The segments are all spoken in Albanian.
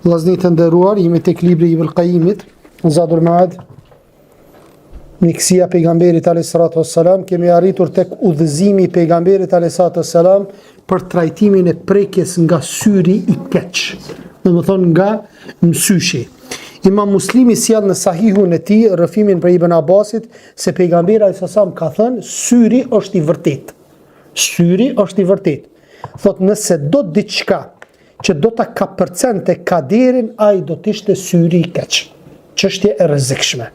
Vllaznit të nderuar, jemi tek libri Ibn Qayyimit, Zadul Ma'ad, miksia pejgamberit alayhis salatu wassalam. Kemi arritur tek udhëzimi i pejgamberit alayhis salatu wassalam për trajtimin e prekjes nga syri i keq, domethënë nga mësyshi. Imam Muslimi sjell në sahihun e tij rrëfimin për Ibn Abbasit se pejgamberi alayhis salam ka thënë syri është i vërtet. Syri është i vërtet. Thot nëse do diçka që do ta kapërcente kaderin, ai do të ishte syri i keq. Çështje e rrezikshme.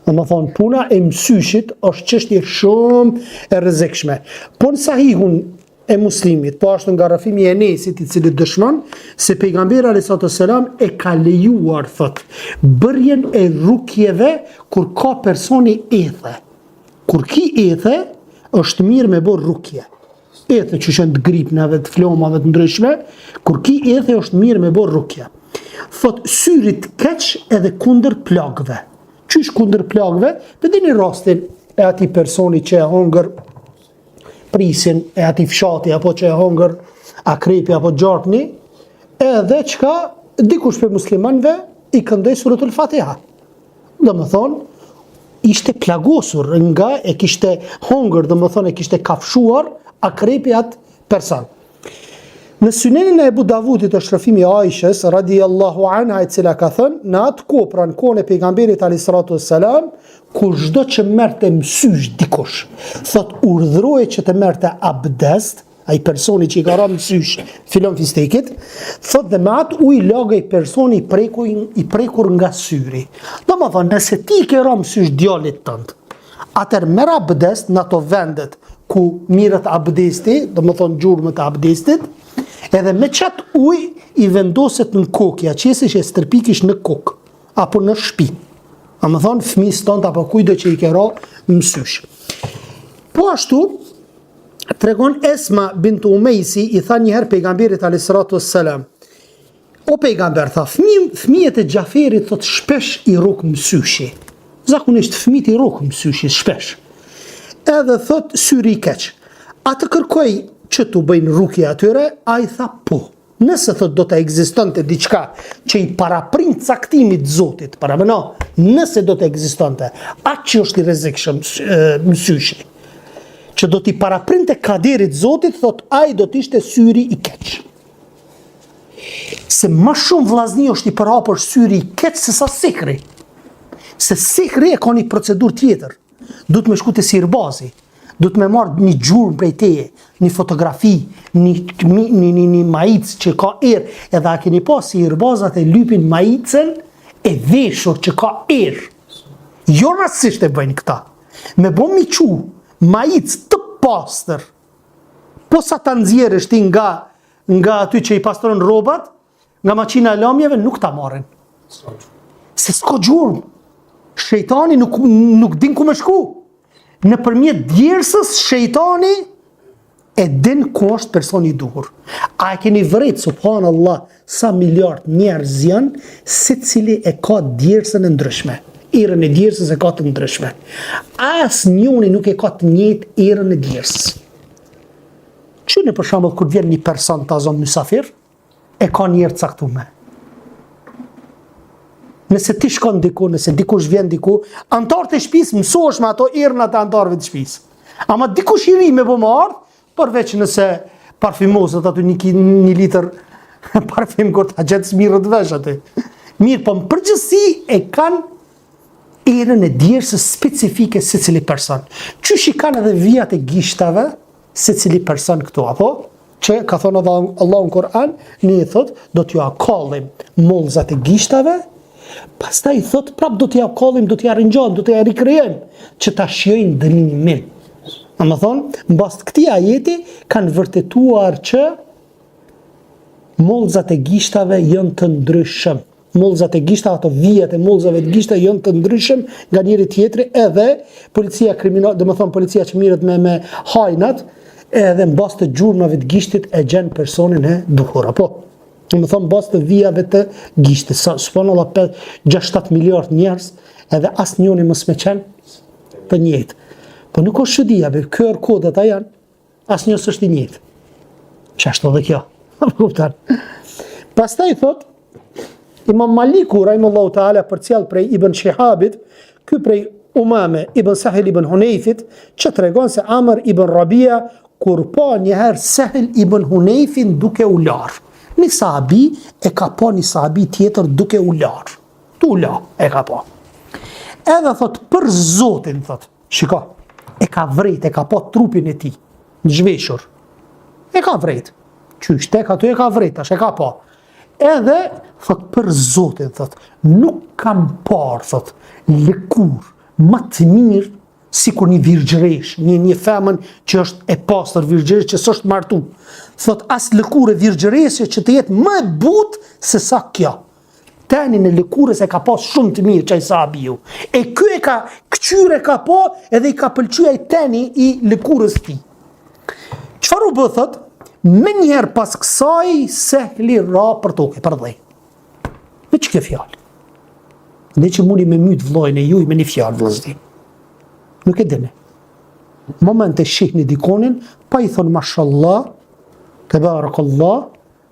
Domethënë puna e mësyshit është çështje shumë e rrezikshme. Po në sahihun e Muslimit, po ashtu nga rrëfimi i Enesit, i cili dëshmon se pejgamberi alayhis salam e ka lejuar, thot, bërjen e rukjeve kur ka personi ethe. Kur ki ethe, është mirë me bërë rukje. Ethe që shënë të gripnave, të flomave të ndryshme, kur ki ethe është mirë me bërë rukje. Thot, syrit keq edhe kundër plagëve. Qysh kundër plagëve? Për dini rastin e ati personi që e hongër prisin, e ati fshati, apo që e hongër akrepi, apo gjarpni, edhe qka dikush për muslimanve i këndej suratul Fatiha. Dhe më thonë, ishte plagosur nga e kishte hongër, dhe më thonë e kishte kafshuar akrepi atë person. Në Sunenin e Ebu Davudit është rrëfimi i Aishës radhiyallahu anha, e cila ka thënë, në atë kohë pranë kohën e pejgamberit alayhis salatu wassalam, kur çdo që merrte mësysh dikush, thot urdhëroi që të merrte abdest, ai personi që i ka rënë mësysh filon fistekit, thot dhe me atë ujë lagej personi i prekur nga syri. Domethënë, nëse ti ke rënë mësysh djalit tënd, atëherë merr abdest në ato vendet ku mirët abdesti, domethënë gjurmët e abdestit, edhe me qatë uj i vendoset në kokja, qesi që e stërpikish në kokë, apo në shtëpi. A më thonë, fëmijës tënd apo kujdo që i kero mësysh. Po ashtu, tregon Esma bint Umejsi, i tha njëherë pejgamberit alayhis salatu wassalam, o pejgamber, tha, fëmijët e Gjaferit thot shpesh i ruk mësyshi. Zakonisht fëmijët i ruk mësyshi shpesh. Edhe thot syri i keq. Atë kërkoj që të bëjnë rukje atyre, a i tha po. Nëse thot do të ekzistonte diçka që i paraprin caktimit Zotit, paramëno, nëse do të ekzistonte, atë që është i rrezikshëm mësyshi, që do t'i paraprinte kaderit Zotit, thot ai do t'ishte syri i keq. Se më shumë vllazni është i përhapur syri i keq se sa sikri. Se sikri e ka një procedur tjetër. Du të me shku të sirbazi, du të me marrë një gjurmë prej teje, një fotografi, një majic që ka erë, edhe a keni pas si sirbazat e lypin majicën e veshur që ka erë. Jo rastësisht e bëjnë këta. Me bo mi qu majic të pastër, po sa ta nxjerrësh ti nga aty që i pastron rrobat, nga maqina e lamjeve, nuk ta marrin. Se s'ka gjurmë. Shejtani nuk din ku me shku. Nëpërmjet djersës, shejtani e din ku është personi i duhur. A e keni vërejt, subhanallah, sa miliard njerëz janë, secili e ka djersën e ndryshme. Erën e djersës e ka të ndryshme. Asnjëri nuk e ka të njëjtë erën e djersës. Qyni për shembull kur vjen një person ta zonë mysafir, e ka një erë caktuar. Nëse ti shkon diku, nëse dikush vjen diku, antarët e shtëpisë mësohesh me ato erënat e antarëve të shtëpisë. Ama dikush i ri me bë më ardh, përveç nëse parfimozët aty një litër parfim kur ta gjet smirët vesh aty. Mirë, po në përgjithësi e kanë erën e djersës specifike secili person. Qysh i kanë edhe vijat e gishtave secili person këtu, apo? Që ka thonë Allahu në Kur'an, ne i thot, do t'ju akallim mollzat e gishtave, pastaj thot prap do t'ja kallim, do t'ja ringjojmë, do t'ja rikrijojmë, që ta shijojnë dënimin. Në më thonë, mbas këtij ajeti kanë vërtetuar që mollzat e gishtave janë të ndryshëm. Mollzat e gishtave, ato vijat e mollzave të gishtave janë të ndryshëm nga njëri tjetri, edhe policia kriminale, do më thonë policia që mirët me hajnat, edhe mbas të gjurmave të gishtit e gjen personin e duhur, apo? Në më thonë, bas të vijave të gishtë, subhanallah 6-7 miliard njerëz, edhe asë njoni mos me qenë të njëjtë. Po nuk është shëdia, QR kodet a janë, asë njës është i njëjtë. Që ashtu dhe kjo. Pastaj thot, Imam Maliku, rahimahullahu ta'ala, përcjell prej Ibn Shihabit, ky prej Umame Ibn Sahil Ibn Hunayfit, që tregon se Amr Ibn Rabia, kur pa njëherë Sahil Ibn Hunayfin duke u larë. Një sahabi e ka pa një sahabi tjetër duke u larë. Tu la e ka pa. Edhe thot, për Zotin, thot, shiko, e ka vrejt, e ka pa trupin e ti, në zhveshur. E ka vrejt. Qysh, tek aty e ka vrejt, tash e ka pa. Edhe, thot, për Zotin, thot, nuk kam parë, thot, lëkur, më të mirë, si kur një virgjëresh, një femën që është e pastër virgjëresh, që s'është martu. Thot, as lëkur e virgjëreshe që të jetë më e butë se sa kjo. Tenin e lëkurës e ka pas shumë të mirë qaj sahabiu. E ky e ka, këqyre ka po, edhe i ka pëlqyja i teni i lëkurës ti. Qëfar u bë, thot, me njerë pas kësaj Sehli ra për toke, për dhej. Me që ke fjallë? Dhe që mundi me mytë vlojnë e juj me një fjallë vlëzdi. Nuk e dine. Moment e shihni dikonin, pa i thonë mashallah, të barakallah,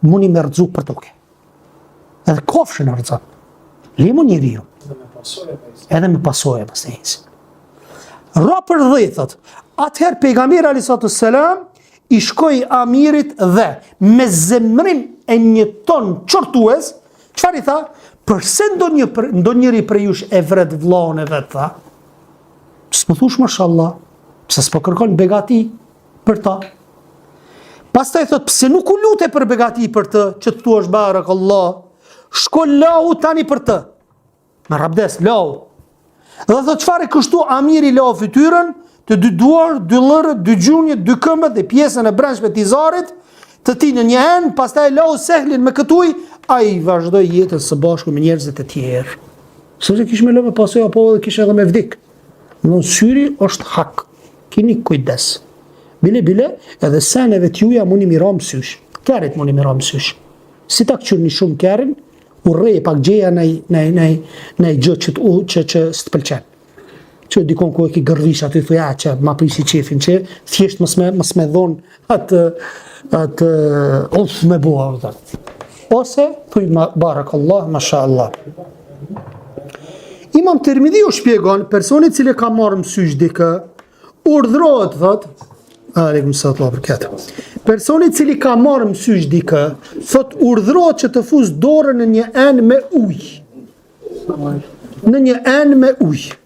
mundi me rëdzu për toke. Edhe kofshën e rëzën. Limu njëri ju. Edhe me pasoja pas e hisi. Ra për dhejtët. Atëherë pejgamberi a.s. i shkoi Amirit dhe me zemrim e një ton qërtues, qëfar i tha? Përse ndonjëri për jush e vret vllahun e vet, tha? S'më thush mashallah, pse s'po kërkon begati për ta? Pastaj thot, pse nuk u lute për begati për të, që të thuash barakallah, shko lau tani për të. Me rabdes, lau. Dhe thot, qëfar e kështu Amiri lau fytyrën, të dy duar, dy lërë, dy gjunjët, dy këmbët dhe pjesën e brendshme të izarit, të ti në një enë, pastaj lau Sehlin me këtuj, a i vazhdoj jetën së bashku me njerëzit e tjerë. Sëpse kish me lë me pasoj apo dhe kish edhe me vdik. Në syri është hak. Kini kujdes. Bile, edhe seneve t'juja mundi mira mësysh. Kerit mundi mira mësysh. Si ta këqyrni shumë kerin, u rej pak gjeja në gjë që s'të pëlqen. Që dikon ku e ki gërvish aty thuja që ma prisi qefin që thjesht mës me dhonë atë ofë me bua. Ose, thuj barakallah, mashallah. Imam Tirmidhi u shpjegon, personi cili ka marrë mësysh dikë, urdhrohet, thot, aleikum salatu wabarakatuh. Personi cili ka marrë mësysh dikë, thot urdhrohet që të fuz dorën në një enë me ujë. Në një enë me ujë.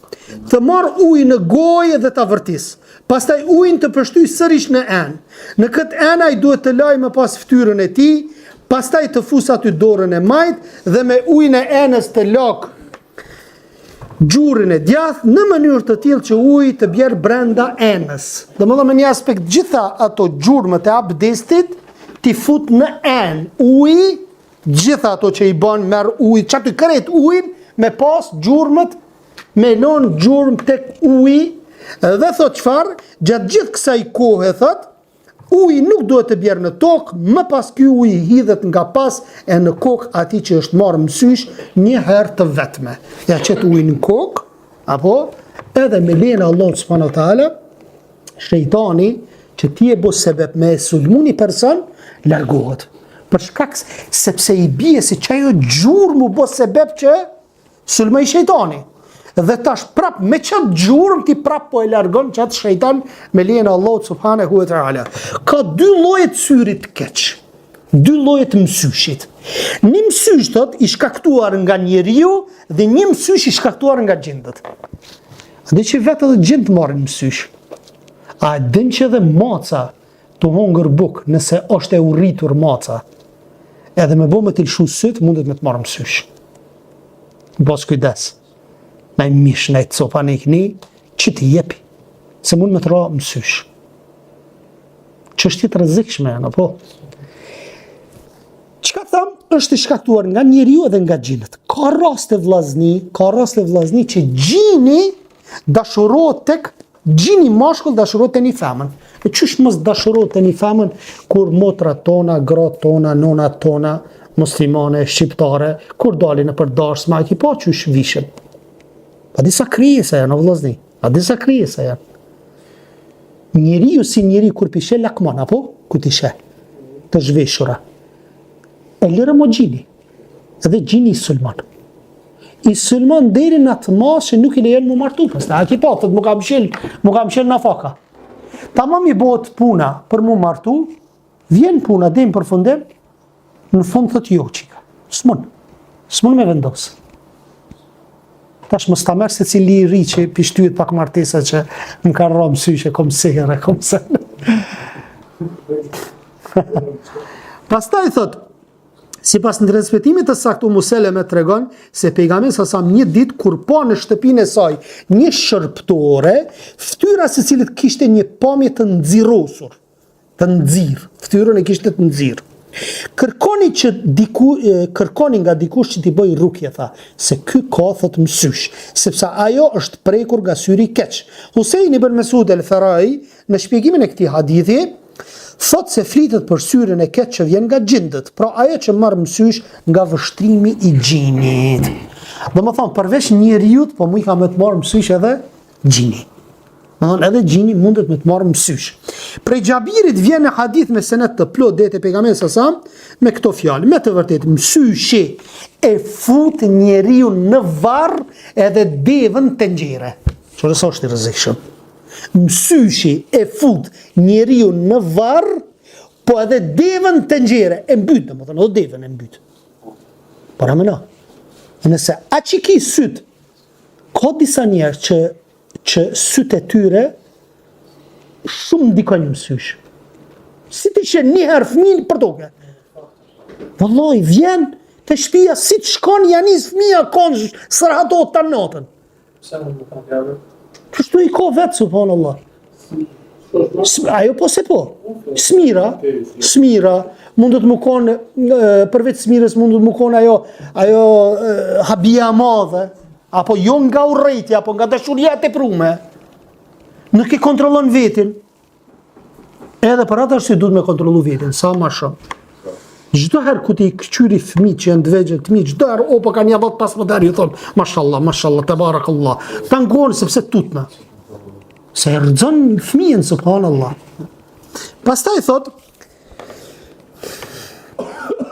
Të marrë ujë në gojë dhe të vërtis. Pastaj ujën të pështyj sërish në enë. Në këtë enë ai duhet të laj me pas ftyrën e tij, pastaj të fus aty dorën e majt dhe me ujën e enës të lak gjurin e djath në mënyrë të tillë që uji të bjerë brenda enës. Domethënë në një aspekt gjitha ato gjurmët e abdestit ti fut në enë. Uji, gjitha ato që i bën merr ujë, çati kret ujin me pas gjurmët, me lon gjurmë tek uji dhe thot çfarë? Gjatë gjithë kësaj kohe thot uji nuk duhet të bjerë në tokë, më pas ky uji hidhet nga pas e në kokë ati që është marrë mësysh një herë të vetme. Ja qëtë uji në kokë, apo edhe me lene Allah subhanahu wa taala, shejtani që ti e bo sebeb me sulmu një person, largohet. Për shkak sepse i bie si që ajo gjurë mu bo sebeb që sulmoj shejtani. Dhe tash prap me qatë gjurëm ti prap po e largon qatë shejtan me lejnë Allah subhanahu wa ta'ala. Ka dy llojet syrit keq, dy llojet mësyshit. Një mësysh thot i shkaktuar nga njeriu dhe një mësysh i shkaktuar nga gjindët. Dhe që vetë edhe gjindët marrin mësysh. A din që edhe maca të hongër buk nëse është e urritur maca, edhe me bo me të lëshu syt mundet me të marrë mësysh. Bos kujdes. Në mish, në copa në ikni, që ti jepi, se mund me të ra mësysh. Që është të rrezikshme, në po. Çka tham, është i shkaktuar nga njeriu edhe nga gjinët. Ka raste vllazni që gjini dashurohet tek gjini mashkull dashurohet te një femën. E çysh mos dashurohet te një femën kur motrat tona, gratë tona, nonat tona, muslimane, shqiptare, kur dalin nëpër dashur, ma ti pa çysh vishen. A disa krijesa janë, o vllazni, a disa krijesa janë. Njeriu si njeri kur pishe lakmon, apo? Ku ti she? Të zhveshura. E lërë mo gjini. Edhe gjini i sulman. I sulman deri në atë mas që nuk i lejon mu martu. Pastaj aki po, thot mu ka mshel në faka. Tamam i bëhet puna për mu martu, vjen puna dhe në përfundim, në fund thot jo qika. S'mun me vendosë. Tash mos ta merr se cili i ri që pishtyhet pak martesa që më ka rrom syshe kom seherë, kom se. Pastaj thot, sipas në transmetimit të saktë Museleme tregon se pejgamberi sa një ditë kur pa në shtëpinë e saj një shërptore, fytyra së cilit kishte një pamje të nxirrosur, të nxirr, fytyrën e kishte të nxirr. Kërkoni nga dikush që t'i bëj rukje, tha, se ky ka thot mësysh, sepse ajo është prekur nga syri i keq. Husein ibn Mesud el-Farai në shpjegimin e këtij hadithi thot se flitet për syrin e keq që vjen nga gjindët, pra ajo që marr mësysh nga vështrimi i gjinit. Domethënë përveç njeriut, po mu i ka më të marr mësysh edhe gjini. Edhe gjini mundet me të marrë mësysh. Prej Xhabirit vjen në hadith me senet të plot deri te pejgamberi sallallahu me këto fjalë. Me të vërtetë mësyshi e fut njeriu në varr edhe devën tenxhere. Çfarë është i rrezikshëm? Mësyshi e fut njeriu në varr, po edhe devën tenxhere e mbyt, domethënë edhe devën e mbyt. Para më na. Nëse aq i ki syt, ka disa njerëz që sytë e tyre shumë ndikojnë mësysh. Si ti që njëherë fëmin për toke. Vallai, vjen të shtëpia, si të shkon janis fëmija konë sërhatot të natën. Pse mund të kanë javë? Kështu i ka vetë, subhanallah. Ajo po se po. Smira, mundet më konë, përveç smirës mundet më konë ajo habia madhe, apo jo nga urrejtja, apo nga dashuria e teprume, nuk e kontrollon vetin. Edhe për atë arsye duhet me kontrollu vetin, sa më shumë. Çdo herë ku ti këqyri fëmijë që janë të vegjël të mi, çdo herë opo kanë javë 15 herë, ju thon, mashallah, tabarakallah. Tangon sepse tutna. Se rrezon fëmijën, subhanallah. Pastaj thot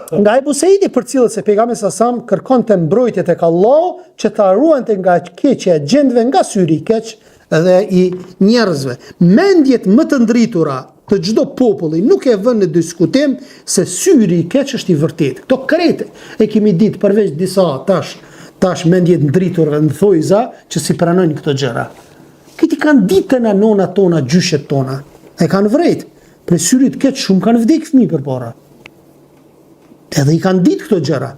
nga Ebu Seidi për cilët se pejgamberi sallallahu kërkon të mbrojtje tek Allahu që ta ruante nga keqja e gjendve, nga syri i keq dhe i njerëzve. Mendjet më të ndritura të çdo populli nuk e vënë në diskutim se syri i keq është i vërtetë. Këto krete e kemi ditë përveç disa tash mendjet ndritura në thojza që si pranojnë këto gjëra. Këti kanë ditë në nona tona, gjyshet tona. E kanë vërejt. Për syrit keq shumë kanë vdek fëmijë përpara. Edhe i kanë ditë këto gjëra.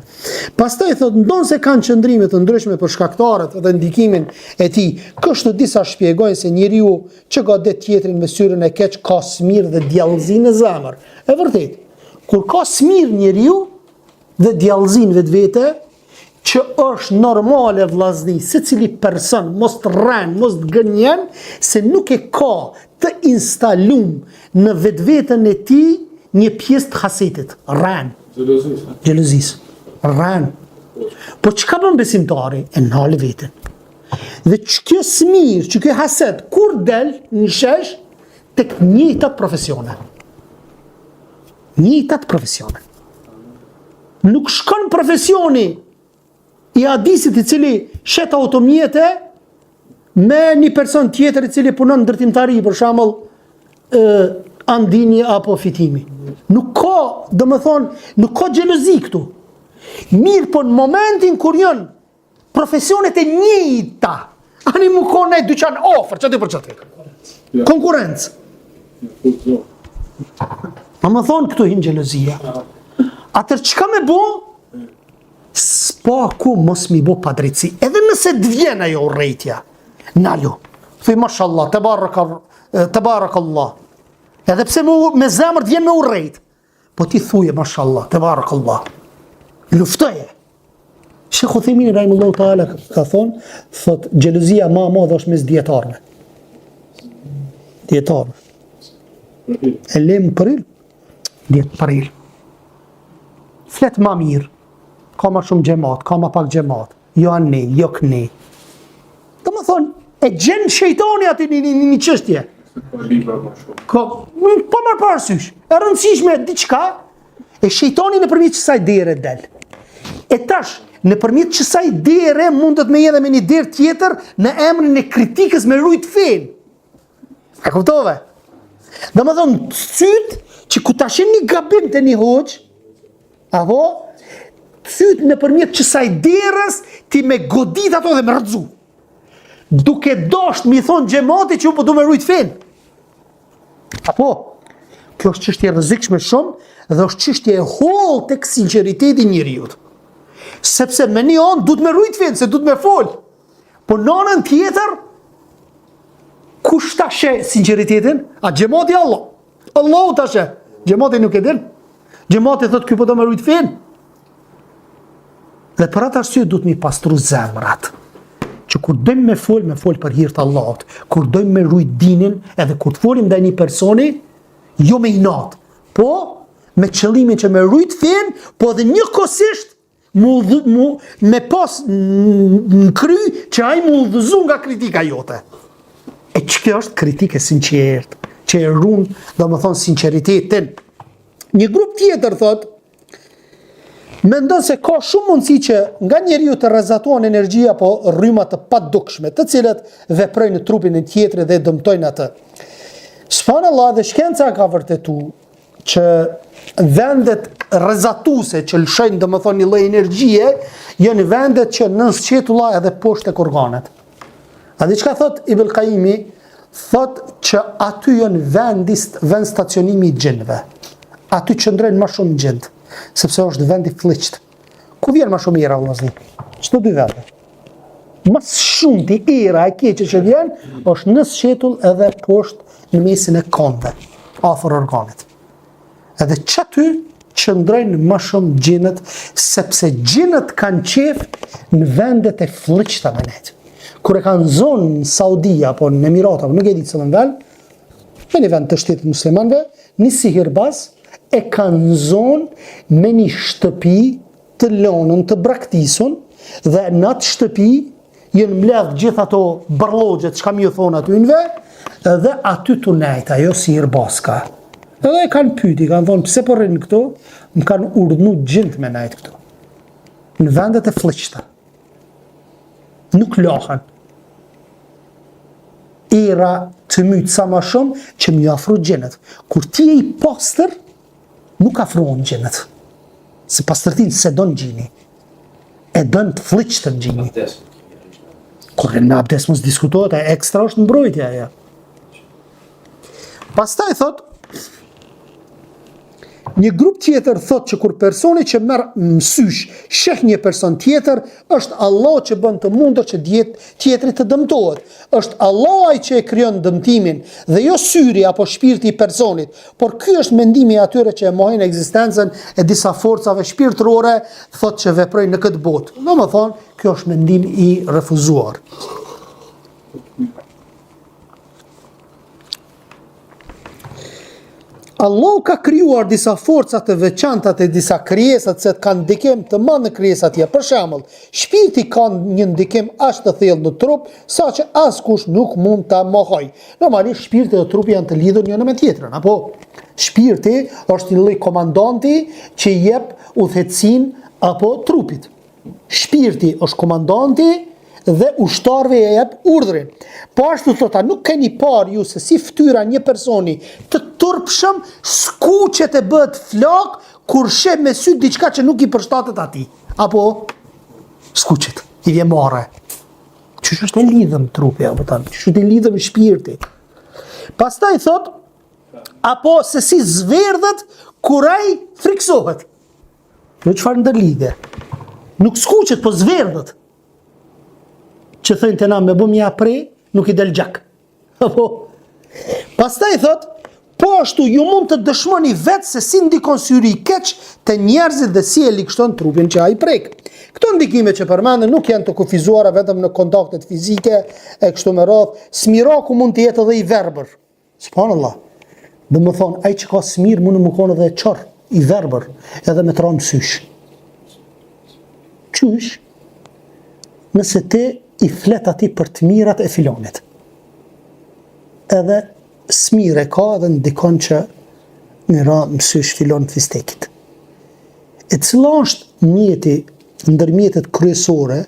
Pastaj thot, ndonë se kanë qëndrime të ndryshme për shkaktarët dhe ndikimin e tij, kështu disa shpjegojnë se njeriu që godet tjetrin me syrin e keq ka smir dhe djallëzi në zemër. E vërtet, kur ka smir njeriu dhe djallëzin vetvete, që është normale vllazni, secili person mos të rren, mos të gënjen, se nuk e ka të instalum në vetveten e tij një pjesë të hasetit, rren. Xhelozis. Rran. Po çka bën besimtari? E nalë veten. Dhe kjo smir, që kjo haset, kur del në shesh tek njëjtat profesione. Njëjtat profesione. Nuk shkon profesioni i hadisit i cili shet automjete me një person tjetër i cili punon ndërtimtari, për shembull, andini apo fitimi. Nuk ka, nuk ka xhelozi këtu. Mirë po në momentin kur janë profesionet e njëjta, ani më ka në dyqan ofër, çati për çati. Konkurrencë. Më thonë këtu hin xhelozia. Atër çka me bo? S'pa ku mos mi bo padrejtësi. Edhe nëse të vjen ajo urrejtja. Nalo. Thuj mashallah, tabarakallah. Edhe pse me zemër të vjen me urrejt. Po ti thuje, mashallah, tabarakallah. Luftoje. Shekh Uthejmini rahimullahu taala ka thonë, thot, xhelozia ma e madhe është mes dietarëve. Dietarëve. E lem përil? Dietë përil. Flet ma mirë. Ka ma shumë xhamat, ka ma pak xhamat. Jo anë, jo këne. Do më thonë, e gjenë shejtoni ati një çështje. Po marë parasysh, e rëndësishme diçka, e shejtoni nëpërmjet kësaj dere del. E tash, nëpërmjet kësaj dere mundet me edhe me një derë tjetër në emrin e kritikës me rujt fen. A kuptove? Dhe më thonë, syt që ku ta shen një gabim të një hoq, apo, syt nëpërmjet kësaj derës ti me godit ato dhe me rëdzu. Duke dosht mi thonë gjemati që u po du me rujt fen. Apo, kjo është çështje e rrezikshme shumë dhe është çështje e hollë tek sinqeriteti i njeriut. Sepse me një anë duhet me rujt fen, se duhet me fol. Po në anën tjetër, kush ta sheh sinqeritetin? A xhamati Allah. Allahu ta sheh. Xhamati nuk e din. Xhamati thotë ky po do me rujt fen. Dhe për atë arsye duhet mi pastru zemrat. Që kur dojmë me fol për hir të Allahut. Kur dojmë me rujt dinin, edhe kur të folim ndaj një personi, jo me inat, po me qëllimin që me rujt fen, po edhe njëkohësisht me pas në kry që ai mu udhëzu nga kritika jote. E që kjo është kritike sinqert, që e runë, do më thonë, sinceritetin. Një grup tjetër thot, mendon se ka shumë mundësi që nga njeriu të rrezatohen energjia apo rryma të padukshme, të cilat veprojnë në trupin e tjetrit dhe dëmtojnë atë. Subhanallahu, dhe shkenca ka vërtetuar që vendet rrezatuese që lëshojnë domethënë një lloj energjie janë vendet që nën sqetulla edhe poshtë tek organet. A di çka thot Ibn Qayyimi? Thot që aty janë vend stacionimi i gjinëve. Aty qëndrojnë më shumë gjin, sepse është vend i fllëçt. Ku vjen më shumë era vëllazni? Çto dy vende. Më shumë ti era e keqe që vjen është në sqetull edhe poshtë në mesin e këmbëve, afër organit. Edhe që aty qëndrojnë më shumë gjinët, sepse gjinët kanë qef në vendet e fllëçta me net. Kur e kanë zonë në Saudia, apo në Emirata, apo nuk e di cëllën vel, në një vend të shtetit muslimanëve, një sihirbaz e kanë zonë me një shtëpi të lënën të braktisun, dhe në atë shtëpi jenë mbledh gjithë ato bërlogjet që kam ju thonë atynve, dhe aty të nejtë, ajo sihirbazka. Edhe e kanë pyti, kanë thonë, pse po rrinë këto, më kanë urdhnu gjint me nejtë këto. Në vendet e fllëçta. Nuk lahen. Era të mytë sa ma shumë që më afru gjinët. Kur ti e i pastër, nuk afruon gjinët. Se pastërtin se donë gjini. E donë të fllëçtën gjini. Kur në abdes mos diskutohet, e ekstra është mbrojtja ja. Pastaj thot, një grup tjetër thot që kur personi që merr mësysh sheh një person tjetër, është Allah që bën të mundur që tjetri të dëmtohet. Është Allah ai që e krijon dëmtimin dhe jo syri apo shpirti i personit. Por ky është mendimi i atyre që e mohojnë ekzistencën e disa forcave shpirtërore, thot që veprojnë në këtë botë. Domethënë, kjo është mendim i refuzuar. Allah ka krijuar disa forca të veçanta të disa krijesat që kanë ndikim të madh në krijesat tjera. Për shembull, shpirti ka një ndikim aq të thellë në trup, saqë askush nuk mund ta mohojë. Normalisht shpirti dhe trupi janë të lidhur njëri me tjetrën, apo shpirti është një lloj komandanti që jep udhëhecin apo trupit. Shpirti është komandanti dhe ushtarëve e jep urdhrin. Po ashtu thota, nuk keni parë ju se si fytyra një personi të turpshëm skuqet e bëhet flak kur sheh me sy diçka që nuk i përshtatet atij. Apo skuqet, i vjen marrë. Çish është e lidhëm trupi apo tani? Çish është e lidhëm shpirti. Pastaj thot, apo se si zverdhet kur ai friksohet. Në çfarë ndërlidhje? Nuk skuqet, po zverdhet. Që thënë të na me bëm një apre, nuk i del gjak. Apo, pastaj thot, po ashtu ju mund të dëshmoni vetë se si ndikon syri i keq të njerëzit dhe si e likështon trupin që ai prek. Këto ndikime që përmenden nuk janë të kufizuara vetëm në kontaktet fizike e kështu me radhë. Smiraku mund të jetë edhe i verbër. Subhanallah. Dhe më thonë, ai që ka smir mund të më konë edhe çor i verbër, edhe me të ranë sysh. Qysh? Nëse ti i flet ati për të mirat e filonit. Edhe smire ka edhe ndikon që në ra mësysh filon të fistekit. E cila është njeti ndër mjetet kryesore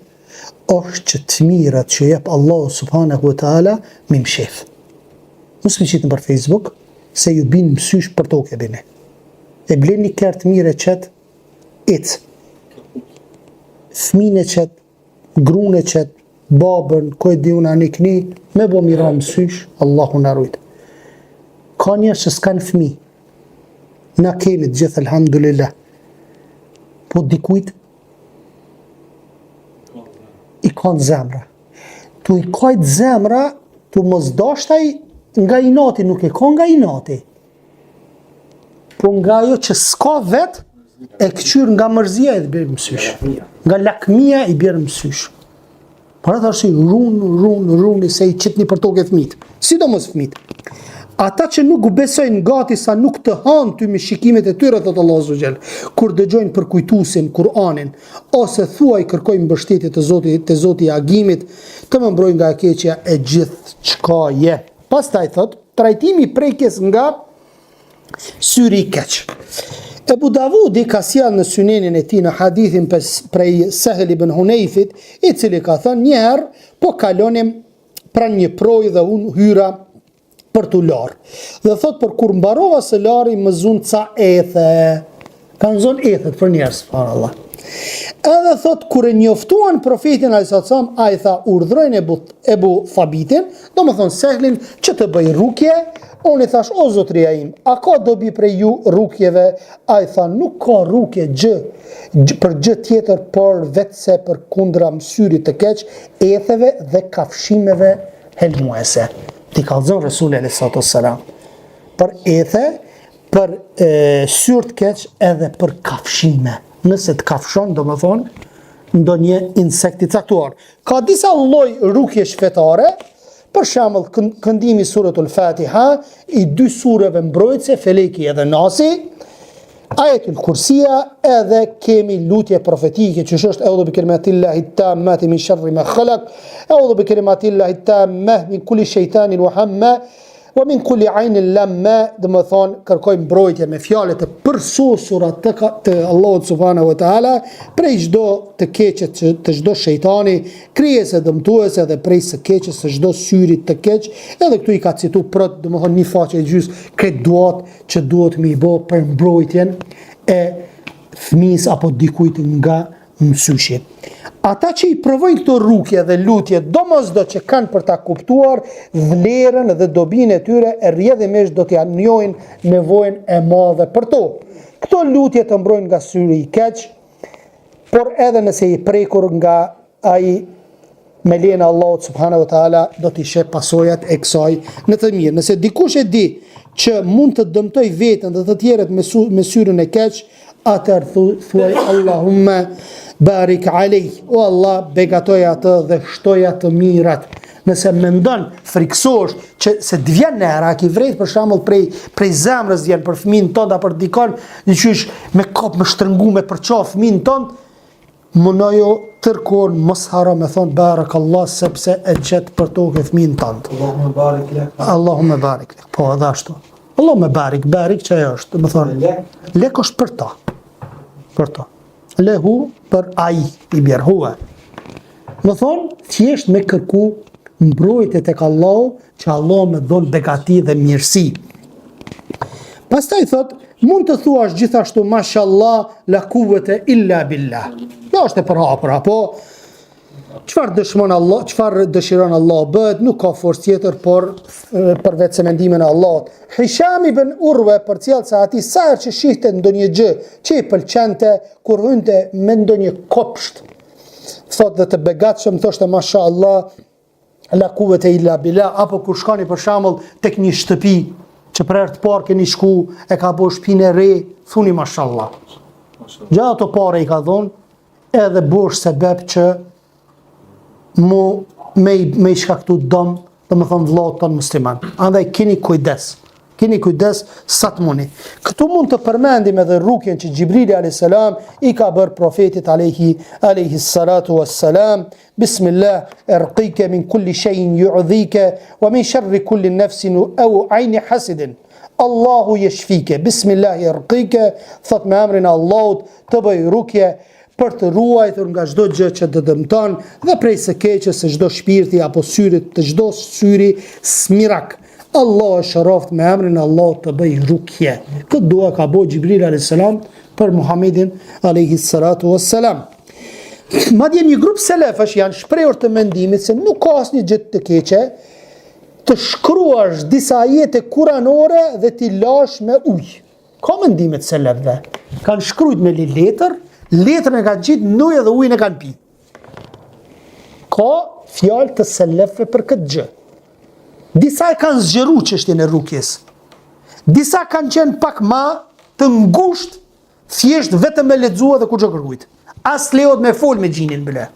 është që të mirat që jep Allahu subhanahu wa taala me mshef. Mos më qitni për Facebook se ju bin mësysh për tokë bine. E bleni kërë të mire qëtë, fëmijën e qëtë, gruën e qëtë, babën, ko e di unë anë i këni, me bo mira mësysh, Allahu në rujtë. Ka njerëz që s'kanë fëmijë, na kemi të gjithë, alhamdulillah. Po dikujt i kanë zemra. Tu i kajt zemra, tu mos dashtaj nga inati, nuk e ka nga inati. Po nga ajo që s'ka vet, e këqyr nga mërzia e bjerë mësysh. Nga lakmia i bjerë mësysh. Por atë është runë, se i qitni për tokë e fëmit. Sidomos fëmit. Ata që nuk besojnë gati sa nuk të hanë ty me shikimet e tyre, thot Allahu Azza wa Jall, kur dëgjojnë për kujtusin, Kur'anin, ose thuaj kërkojnë mbështetje të Zoti i agimit, të më mbrojnë nga keqja e gjithë çka je. Pastaj thot, trajtimi i prekjes nga syri i keq. Ebu Davudi ka sjellë në synenin e tij në hadithin prej Sahel ibn Hunayfit, i cili ka thënë njëherë po kalonim pranë një proji dhe unë hyra për t'u larë. Dhe thot, për kur mbarova së lari, më zunë ca ethe. Kanë zonë ethet për njerës, farë Allah. Edhe thot, kur e njoftuan profetin a.s. a i tha, urdhrojnë Ebu Thabitin, do më thonë Sehlin, që të bëj rukje, unë i thash, o zotria im, a ka dobi prej ju rukjeve? A i tha, nuk ka rukje për gjë tjetër, por vetëse për kundra mësyrit të keq, etheve dhe kafshimeve helmuese. Ti ka zënë Resulli a.s. për ethe, për syrë të keq edhe për kafshime. Nëse të kafshon, do më thonë, ndo një insekti caktuar. Ka disa lloj rukje shfetare, për shembull këndimi suratul Fatiha, i dy sureve mbrojtëse, Feleki edhe Nasi, Ajetul Kursia, edhe kemi lutje profetike, që është eudhu bi kelimatillahi tammati min sharri ma khalaq, eudhu bi kelimatillahi tammah min kulli shejtanin wa hamma, wa min kulli ajnin lamma, dhe më thonë, kërkoj mbrojtje me fjalët e përsosura të Allahut subhanahu wa taala, prej çdo të keqet të çdo shejtani, krijese dëmtuese dhe prej së keqes së çdo syri të keq, edhe këtu i ka citu prot, dhe më thonë një faqe e gjys, këtë duat që duhet me i bo për mbrojtjen e fëmis apo dikujt nga mësyshi. Ata që i provojnë këto rukje dhe lutje, domosdo që kanë për ta kuptuar vlerën dhe dobinë e tyre, e rrjedhimisht do t'ja njohin nevojën e madhe për to. Këto lutje të mbrojnë nga syri i keq, por edhe nëse i prekur nga ai me lejen e Allahut subhanahu wa taala, do t'i sheh pasojat e kësaj në të mirë. Nëse dikush e di që mund të dëmtoj veten dhe të tjerët me syrin e keq, atëherë thuaj Allahumma barik alej, o Allah, begatoj atë dhe shtoj atë mirat. Nëse mendon, friksosh që se të vjen nera, ki vrejt për shembull prej zemrës vjen për fëmin tënd apo për dikon, qysh me kop me shtrëngu me përçaf fëmin tënd, munojo tërkon mos haro me thon barakallah, sepse e gjet për tokë fëmin tënd. Allahumma barik lek. Allahumma barik lek. Po edhe ashtu. Allahumma barik që është, do të thonë lek është për ta. Për ta. Lehu për ai i bjerhua. Më thonë, thjesht me kërku mbrojtje tek Allahu, që Allah me dhonë begati dhe mirësi. Pastaj thot, mund të thuash gjithashtu, mashallah, la kuvvete illa billah. Jo është e përhapur, apo çfarë dëshiron Allah bëhet, nuk ka forcë tjetër përveç se mendimin e Allahut. Hisham ibn Urwa përcjell se ati sa herë që shihte ndonjë gjë që i pëlqente, kur hynte me ndonjë kopsht, thot dhe të begatshëm, thoshte mashallah, la kuvvete illa billah, apo kur shkoni për shembull tek një shtëpi që për herë të parë keni shku, e ka bërë shtëpinë e re, thuni mashallah. Gjatë ato pare i ka dhonë, edhe bosh sebeb që me i shkaktu dëm, dhe më thonë vëllaut tonë musliman. Andaj keni kujdes sa të muni. Këtu mund të përmendim edhe rukjen që Gjibrili a.s. i ka bërë profetit alayhi salatu wassalam. Bismillah, erqike min kulli shay'in yu'dhike, wa min sharri kulli nafsin au ayni hasidin. Allahu yashfike. Bismillah, erqike, thot me emrin Allahut, të bëj rukje për të ruajtur nga çdo gjë që të dëmton dhe prej së keqes së çdo shpirti apo syrit të çdo syri smirak. Allah e shëroft me emrin Allah të bëj rukje. Këtë dua ka bo Gjibril a.s. për Muhammedin a.s. Madje një grup selefësh janë shprehur të mendimit se nuk ka asnjë gjë të keqe të shkruash disa ajete kuranore dhe t'i lash me ujë. Ka mendimet selefëve. Kanë shkruajt me letër, letrën e kanë gjitë në ujë dhe ujin e kanë pi. Ka fjalë të selefëve për këtë gjë. Disa e kanë zgjeru çështjen e rukjes. Disa kanë qenë pak ma të ngusht, thjesht vetëm me lexua dhe kur çka kërkujt. As lejohet me fol me gjinin bile.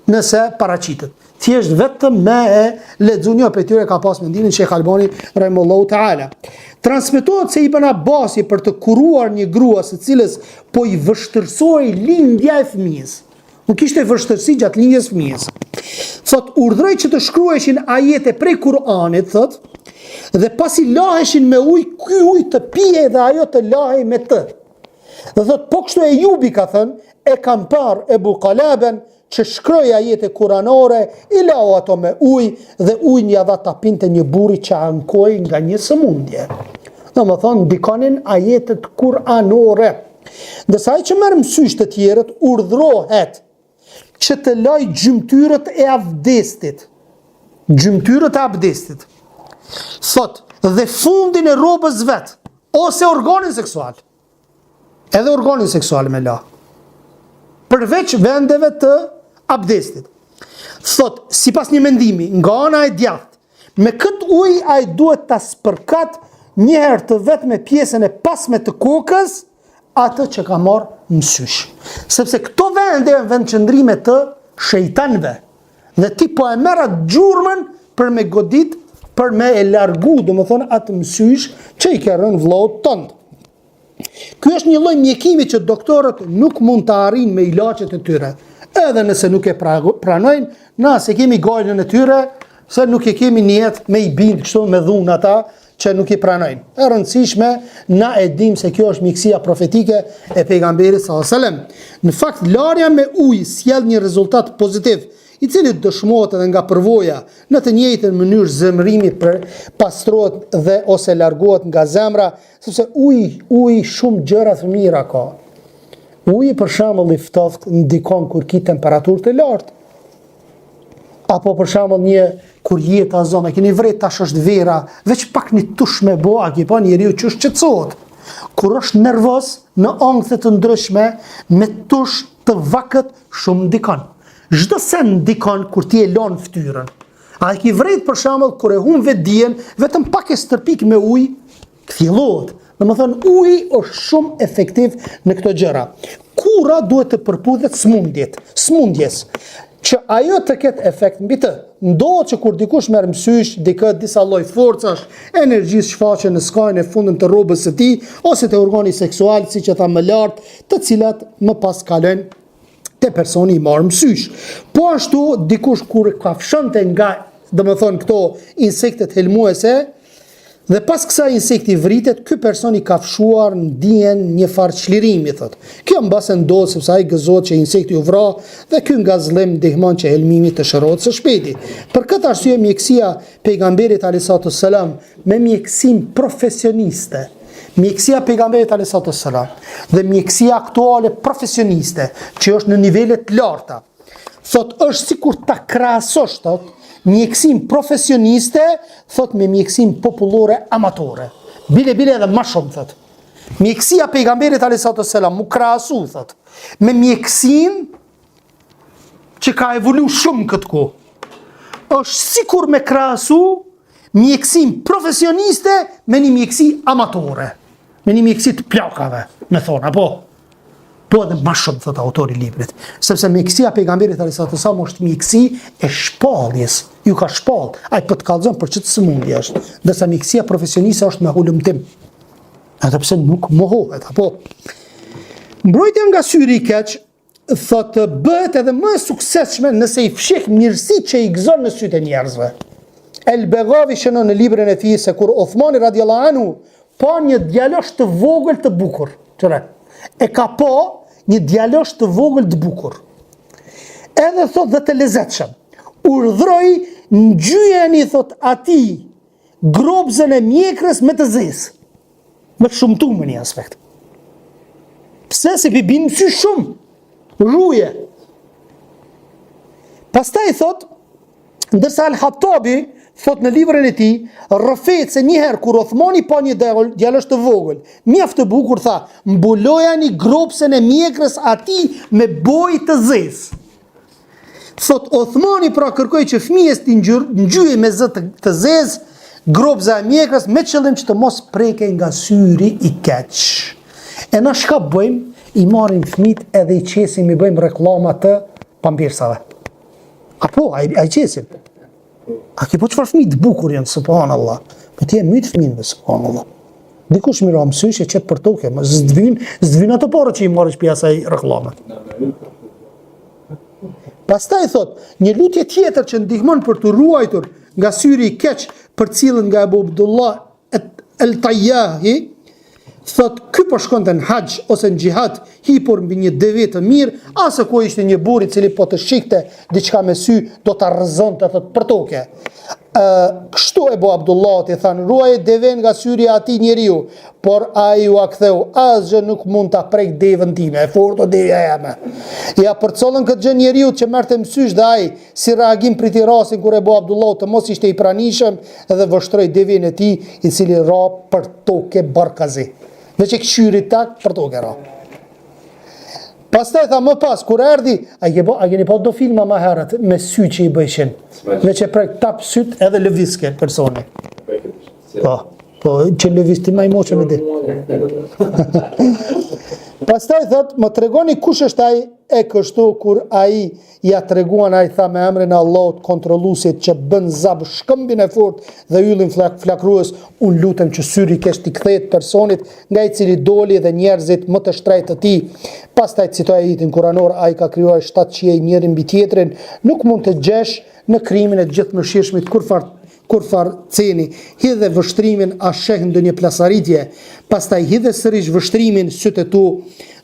Nëse paraqitet. Thjesht vetëm me lexu një prej tyre ka pas mendimin Sheikh Albani rahimahullahu taala. Transmetohet se Ibn Abbasi për të kuruar një grua së cilës po i vështërsoi lindja e fëmijës. Nuk kishte vështërsi gjatë lindjes së fëmijës. Thot urdhroi që të shkruheshin ajete prej Kur'anit, thot, dhe pasi laheshin me ujë, ky ujë të pije dhe ajo të lahej me të. Dhe thot po kështu Ejubi ka thënë, e kam parë Ebu Kalaben që shkroi ajete kuranore, i lau ato me ujë dhe ujin ja dha ta pinte një burri që ankoi nga një sëmundje. Domethënë ndikonin ajetet kuranore. Ndërsa ai që merr mësysh të tjerët urdhrohet që të laj gjymtyrët e abdestit. Gjymtyrët e abdestit. Thot, dhe fundin e rrobës vet, ose organin seksual. Edhe organin seksual me la. Përveç vendeve të abdestit. Thot, sipas një mendimi, nga ana e djathtë, me këtë ujë ai duhet ta spërkat një herë të vet me pjesën e pasme të kokës, atë që ka marrë mësysh. Sepse këto vende janë vendqëndrime të shejtanëve. Dhe ti po e merr atë gjurmën për me godit, për me e largu, domethënë atë mësysh që i ka rënë vllaut tënd. Ky është një lloj mjekimi që doktorët nuk mund ta arrijnë me ilaçet e tyre. Edhe nëse nuk e pranojnë, na se kemi gojën e tyre, se nuk e kemi niyet me i bind kështu me dhunë ata që nuk i pranojnë. E rëndësishme, na e dim se kjo është mjekësia profetike e pejgamberit sallallahu alajhi wasallam. Në fakt, larja me ujë sjell një rezultat pozitiv, i cili dëshmohet edhe nga përvoja. Në të njëjtën mënyrë zemrimi pastrohet dhe ose largohet nga zemra, sepse uji shumë gjëra të mira ka. Uji për shembull i ftoftë ndikon kur ki temperaturë të lartë. Apo për shembull një kur jetë azon, e keni vret tash është vera, veç pak një tush me bo, a ki pa njeriu që është qetësohet. Kur është nervoz në ankthë të ndryshme, me tush të vakët shumë ndikon. Çdo se ndikon kur ti e lën fytyrën. A ki vret për shembull kur e humb vetë dijen, vetëm pak e stërpik me ujë, kthjellohet. Domethënë uji është shumë efektiv në këto gjëra. Kura duhet të përputhet smundjes, që ajo të ketë efekt mbi të. Ndodhet që kur dikush merr mësysh, dikët disa lloj forcash, energjisë shfaqen në skajën e fundit të rrobës së tij ose të organi seksual, siç e tha më lart, të cilat më pas kalojnë te personi i marrë mësysh. Po ashtu dikush kur kafshonte nga, domethënë këto insektet helmuese, dhe pas kësaj insekti vritet, ky person i kafshuar ndihen një farë çlirimi, thot. Kjo mbase ndodh sepse ai gëzohet që insekti u vra dhe ky ngazllim ndihmon që helmimi të shërohet së shpejti. Për këtë arsye mjekësia pejgamberit alayhissalatu wassalam me mjekësim profesioniste, mjekësia pejgamberit alayhissalatu wassalam dhe mjekësia aktuale profesioniste, që është në nivele të larta, thot është sikur ta krahasosh, thot, mjekësim profesioniste, thot me mjekësim popullore amatore. Bile edhe më shumë, thot. Mjekësia pejgamberit alayhissalatu wassalam mu krahasu, thot, me mjekësin që ka evolu shumë këtë kohë. Është sikur me krahasu mjekësim profesioniste me një mjekësi amatore, me një mjekësi të plakave, me thonë, apo? Po edhe më shumë, thot autori i librit, sepse mjekësia pejgamberit alayhissalatu wassalam është mjekësi e shpalljes. Ju ka shpall, ai po të kallzon për çfarë sëmundje është. Ndërsa mjekësia profesioniste është me hulumtim. Edhe pse nuk mohohet, apo. Mbrojtja nga syri i keq, thot, bëhet edhe më e suksesshme nëse i fshih mirësitë që i gëzon në sytë e njerëzve. El-Beghawi shënon në librin e tij se kur Uthmani radhiyallahu anhu pa një djalosh të vogël të bukur, çfarë? E ka po një djalosh të vogël të bukur, edhe thot dhe të lezetshëm, urdhroi ngjyeni thot ati grobzën e mjekrës me të zezë, me shumëtu me një aspekt. Pse se pi binë sy shumë, ruje. Pastaj thot, ndërsa Al-Hattabi thot në librin e tij, rrëfet se njëherë kur Othmani pa një djalosh të vogël, mjaft të bukur, tha, mbulojani grobsën e mjekrës atij me bojë të zezë. Thot Othmani pra kërkoi që fëmijës të ngjyej me zë të zezë grobza e mjekrës me qëllim që të mos prekej nga syri i keq. E na çka bëjmë? I marrim fëmijët edhe i qesim, i bëjmë reklama të pambirsave. Apo, a i qesim? A ki po qëfar fëmijë të bukur janë, subhanallah. Po ti e mytë fëmijëve, subhanallah. Dikush mira mësysh e qëtë për toke, më zdvin ato porë që i marrë shpia asaj reklame. Pastaj thot, një lutje tjetër që ndihmon për të ruajtur nga syri i keq, për cilën nga Abu Abdullah el-Tayyahi, thot, ky po shkonte në haxh ose në xhihad, hipur mbi një deve të mirë, ase ku ishte një burr i cili po të shikte diçka me sy, do ta rrëzonte thot për toke. Kështu Abu Abdullah i thanë, ruaj deven nga syri i atij njeriu, por ai u aktheu, asgjë nuk mund ta prek devën time, e fortë devja jeme. Ja përcollën këtë gjë njeriu që merrte mësysh dhe ai si reagim priti rastin kur Abu Abdullah të mos ishte i pranishëm edhe vështroi devin e tij, i cili ra për toke barkazi. Veç e këshyri tak për toke ra. Pastaj tha më pas, kur erdhi, a keni pa do filma ma herët me sy që i bëjshin. Veç e prek tap syt edhe lëviske personi. Po, që lëvis ti ma i moqe me di. Pastaj thot, më tregoni kush është ai e kështu kur ai ja treguan, ai tha me emrin e Allahut kontrolluesit që bën zab shkëmbin e fort dhe yllin flakrues, unë lutem që syri keq t'i kthehet personit nga i cili doli dhe njerëzit më të shtrejtë të tij. Pastaj citoi ajetin kuranor, ai ka krijuar 7 qiej njëri mbi tjetrin, nuk mund të gjesh në krimin e gjithëmshirshmit kur far ceni, hidhe vështrimin a sheh ndonjë plasaritje, pastaj hidhe sërish vështrimin sytë tu,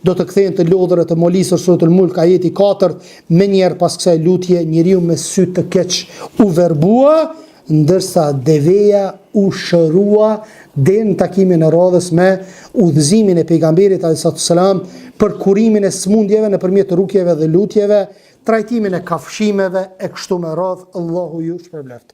do të kthehen të lodhur e të molisur suratul Mulk ajeti 4, me njerë pas kësaj lutje njeriu me sy të keq u verbua, ndërsa deveja u shërua deri në takimin e radhës me udhëzimin e pejgamberit alayhis salam për kurimin e smundjeve nëpërmjet rukjeve dhe lutjeve, trajtimin e kafshimeve e kështu me radhë. Allahu ju shpërbleft.